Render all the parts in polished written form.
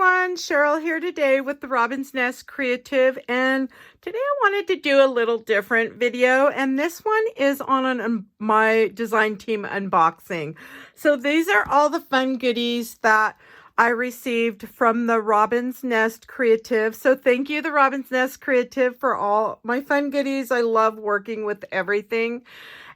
everyone, Cheryl here today with the Robin's Nest Creative, and today I wanted to do a little different video, and this one is on my design team unboxing. So these are all the fun goodies that I received from the Robin's Nest Creative. So thank you, the Robin's Nest Creative, for all my fun goodies. I love working with everything.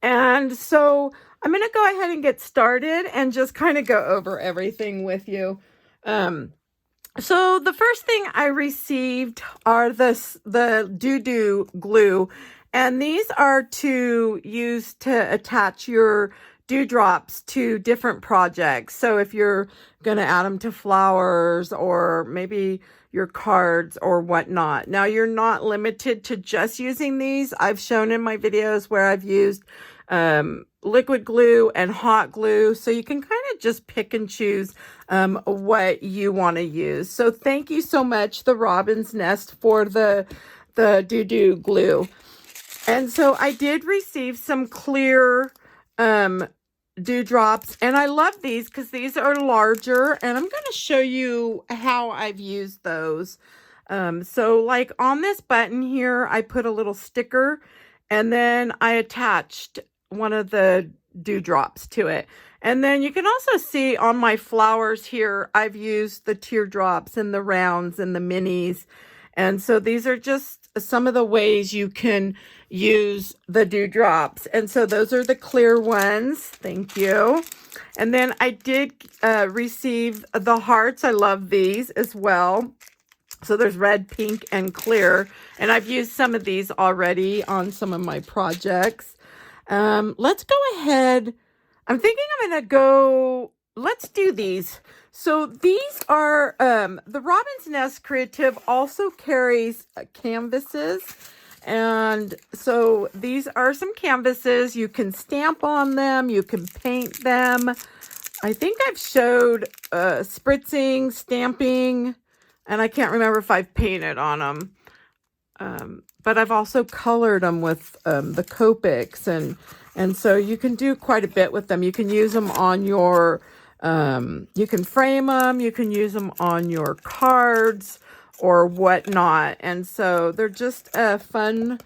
And so I'm going to go ahead and get started and just kind of go over everything with you. So the first thing I received are the doo-doo glue, and these are to use to attach your dewdrops to different projects. So if you're going to add them to flowers or maybe your cards or whatnot. Now you're not limited to just using these. I've shown in my videos where I've used liquid glue and hot glue, so you can kind of just pick and choose what you want to use. So thank you so much, the Robin's Nest, for the doo-doo glue. And so I did receive some clear dewdrops, and I love these because these are larger, and I'm going to show you how I've used those. So like on this button here, I put a little sticker, and then I attached one of the dewdrops to it. And then you can also see on my flowers here, I've used the teardrops and the rounds and the minis. And so these are just some of the ways you can use the dewdrops. And so those are the clear ones. Thank you. And then I did receive the hearts. I love these as well. So there's red, pink, and clear. And I've used some of these already on some of my projects. Let's go ahead. I'm thinking I'm going to go, let's do these. So these are, the Robin's Nest Creative also carries canvases. And so these are some canvases. You can stamp on them. You can paint them. I think I've showed spritzing, stamping, and I can't remember if I've painted on them. But I've also colored them with the Copics, and so you can do quite a bit with them. You can use them on your, you can frame them, you can use them on your cards or whatnot. And so they're just a fun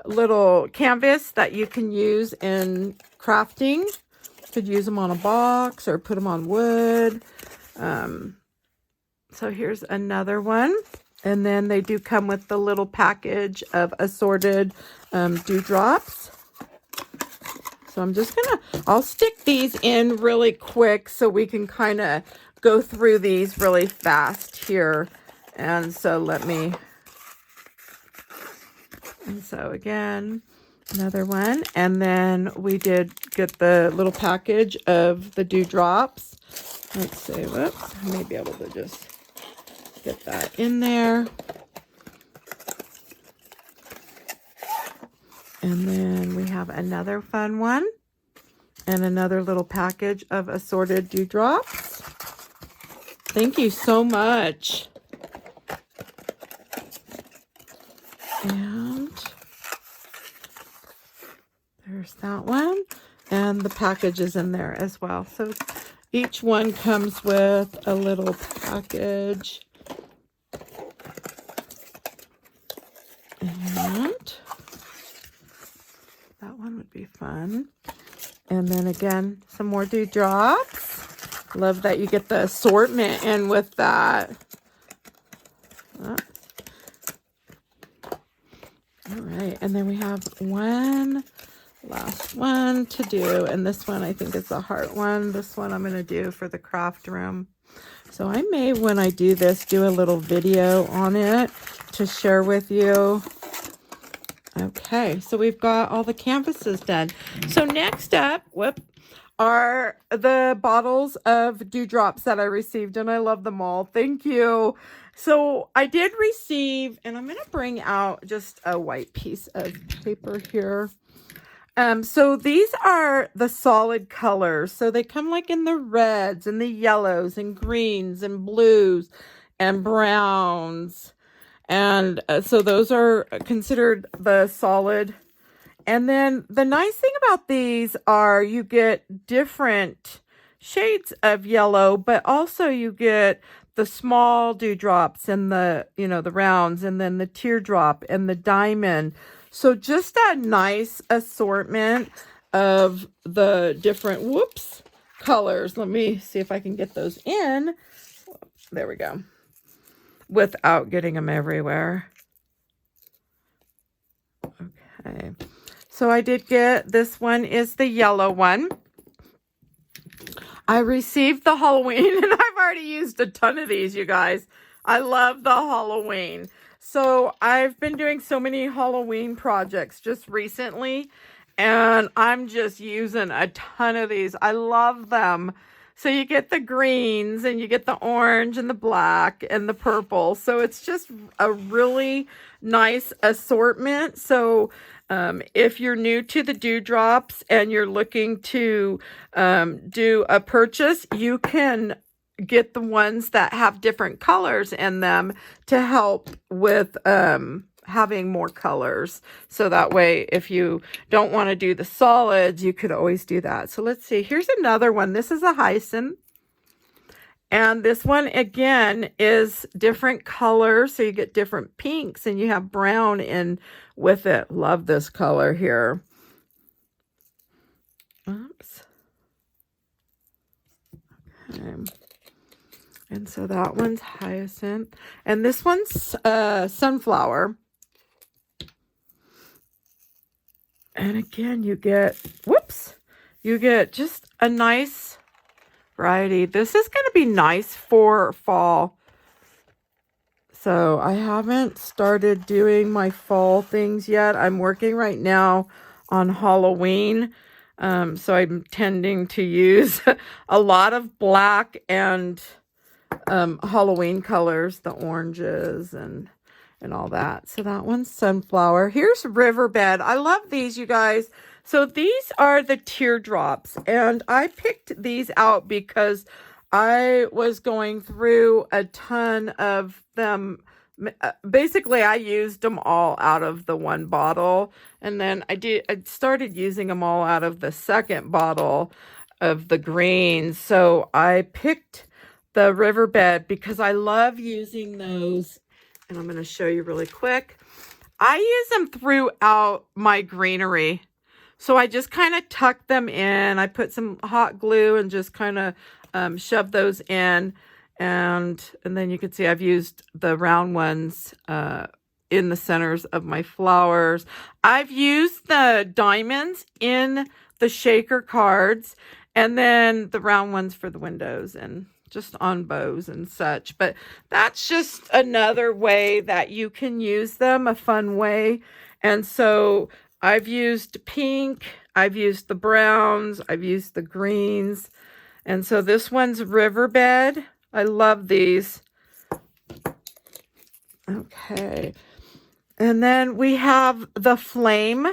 little canvas that you can use in crafting. You could use them on a box or put them on wood. So here's another one. And then they do come with the little package of assorted dewdrops. So I'm just I'll stick these in really quick so we can kind of go through these really fast here. And so and so again, another one. And then we did get the little package of the dewdrops. Let's see, whoops, I may be able to just get that in there. And then we have another fun one and another little package of assorted dewdrops. Thank you so much. And there's that one, and the package is in there as well. So each one comes with a little package. And that one would be fun. And then again, some more dewdrops. Love that you get the assortment in with that. Oh. All right, and then we have one last one to do, and this one I think is the heart one. This one I'm going to do for the craft room. So I may, when I do this, do a little video on it to share with you. Okay, so we've got all the canvases done. So next up, are the bottles of dewdrops that I received, and I love them all. Thank you. So I did receive, and I'm going to bring out just a white piece of paper here. So these are the solid colors. So they come like in the reds and the yellows and greens and blues and browns. And so those are considered the solid. And then the nice thing about these are you get different shades of yellow, but also you get the small dewdrops and the, you know, the rounds, and then the teardrop and the diamond. So just a nice assortment of the different, whoops, colors. Let me see if I can get those in. There we go. Without getting them everywhere. Okay. So I did get, this one is the yellow one. I received the Halloween, and I've already used a ton of these, you guys. I love the Halloween. So I've been doing so many Halloween projects just recently, and I'm just using a ton of these. I love them. So you get the greens, and you get the orange and the black and the purple. So it's just a really nice assortment. So if you're new to the dewdrops and you're looking to do a purchase, you can get the ones that have different colors in them to help with having more colors. So that way, if you don't want to do the solids, you could always do that. So let's see. Here's another one. This is a hyacinth. And this one, again, is different colors. So you get different pinks, and you have brown in with it. Love this color here. Oops. Okay. And so that one's hyacinth. And this one's sunflower. And again, you get, whoops, you get just a nice variety. This is going to be nice for fall. So I haven't started doing my fall things yet. I'm working right now on Halloween. So I'm tending to use a lot of black and Halloween colors, the oranges and all that. So that one's sunflower. Here's riverbed. I love these, you guys. So these are the teardrops, and I picked these out because I was going through a ton of them. Basically, I used them all out of the one bottle, and then I started using them all out of the second bottle of the greens. So I picked the riverbed because I love using those, and I'm going to show you really quick. I use them throughout my greenery. So I just kind of tuck them in. I put some hot glue and just kind of shove those in. And then you can see I've used the round ones in the centers of my flowers. I've used the diamonds in the shaker cards, and then the round ones for the windows and just on bows and such. But that's just another way that you can use them, a fun way. And so I've used pink, I've used the browns, I've used the greens. And so this one's riverbed. I love these. Okay. And then we have the flame.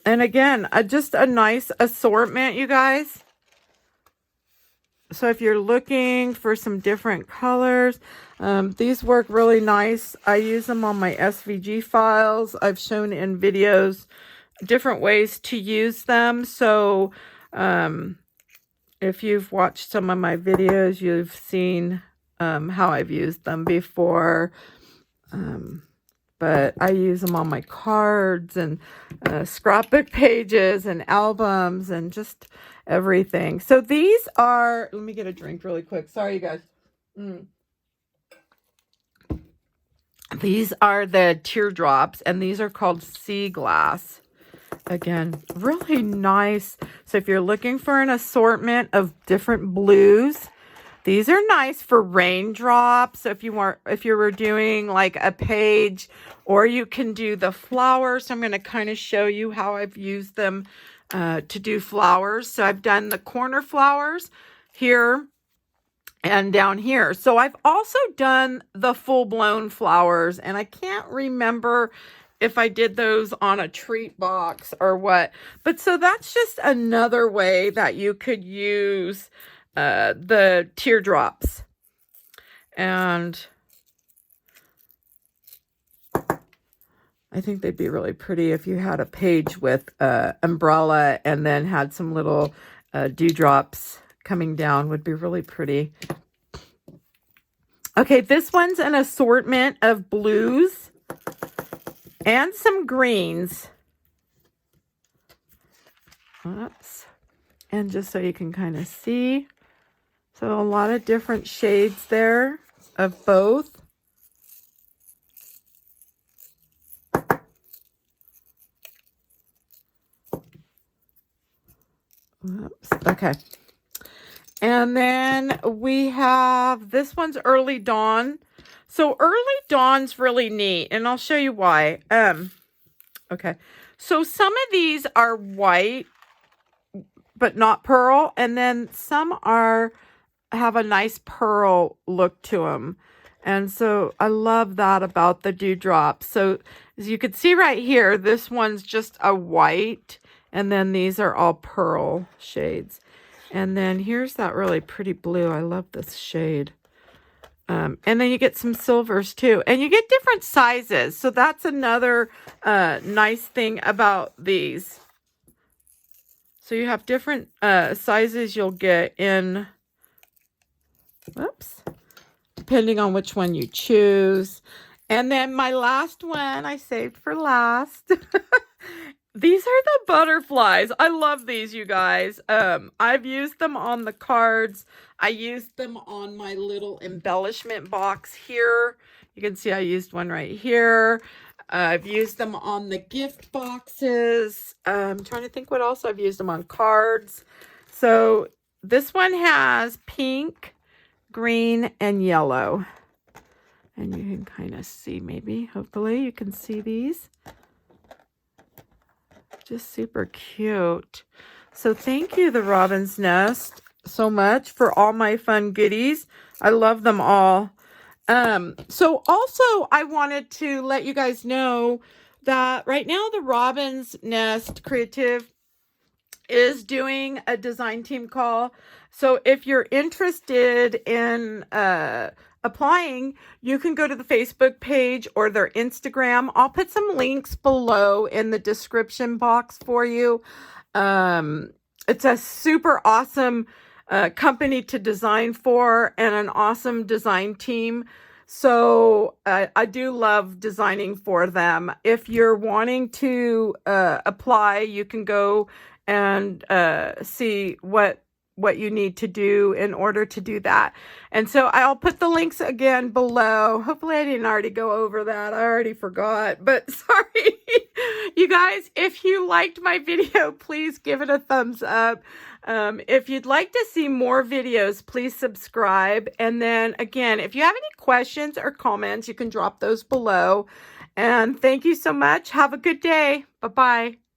And again, just a nice assortment, you guys. So if you're looking for some different colors, these work really nice. I use them on my SVG files. I've shown in videos different ways to use them. So if you've watched some of my videos, you've seen how I've used them before. But I use them on my cards and scrapbook pages and albums and just everything. So these are, let me get a drink really quick. Sorry, you guys. These are the teardrops, and these are called sea glass. Again, really nice. So if you're looking for an assortment of different blues, these are nice for raindrops. So if you were doing like a page, or you can do the flowers. I'm going to kind of show you how I've used them to do flowers. So I've done the corner flowers here and down here. So I've also done the full-blown flowers, and I can't remember if I did those on a treat box or what. But so that's just another way that you could use the teardrops. And I think they'd be really pretty if you had a page with umbrella and then had some little dewdrops coming down. Would be really pretty. Okay, this one's an assortment of blues and some greens. Oops. And just so you can kind of see. So a lot of different shades there of both. Oops. Okay. And then we have, this one's Early Dawn. So Early Dawn's really neat, and I'll show you why. Okay. So some of these are white, but not pearl. And then some have a nice pearl look to them. And so I love that about the dewdrops. So as you can see right here, this one's just a white. And then these are all pearl shades. And then here's that really pretty blue. I love this shade. And then you get some silvers too. And you get different sizes. So that's another nice thing about these. So you have different sizes you'll get in, whoops, depending on which one you choose. And then my last one I saved for last. These are the butterflies. I love these, you guys. I've used them on the cards. I used them on my little embellishment box here. You can see I used one right here. I've used them on the gift boxes. I'm trying to think what else I've used them on cards. So this one has pink, green, and yellow. And you can kind of see maybe, hopefully you can see these. Just super cute. So thank you, the Robin's Nest, so much for all my fun goodies. I love them all. So also I wanted to let you guys know that right now the Robin's Nest Creative is doing a design team call. So if you're interested in applying, you can go to the Facebook page or their Instagram. I'll put some links below in the description box for you. It's a super awesome company to design for and an awesome design team. So I do love designing for them. If you're wanting to apply, you can go and see what you need to do in order to do that. And so I'll put the links again below. Hopefully I didn't already go over that. I already forgot, but sorry. You guys, if you liked my video, please give it a thumbs up. If you'd like to see more videos, please subscribe. And then again, if you have any questions or comments, you can drop those below. And thank you so much. Have a good day. Bye-bye.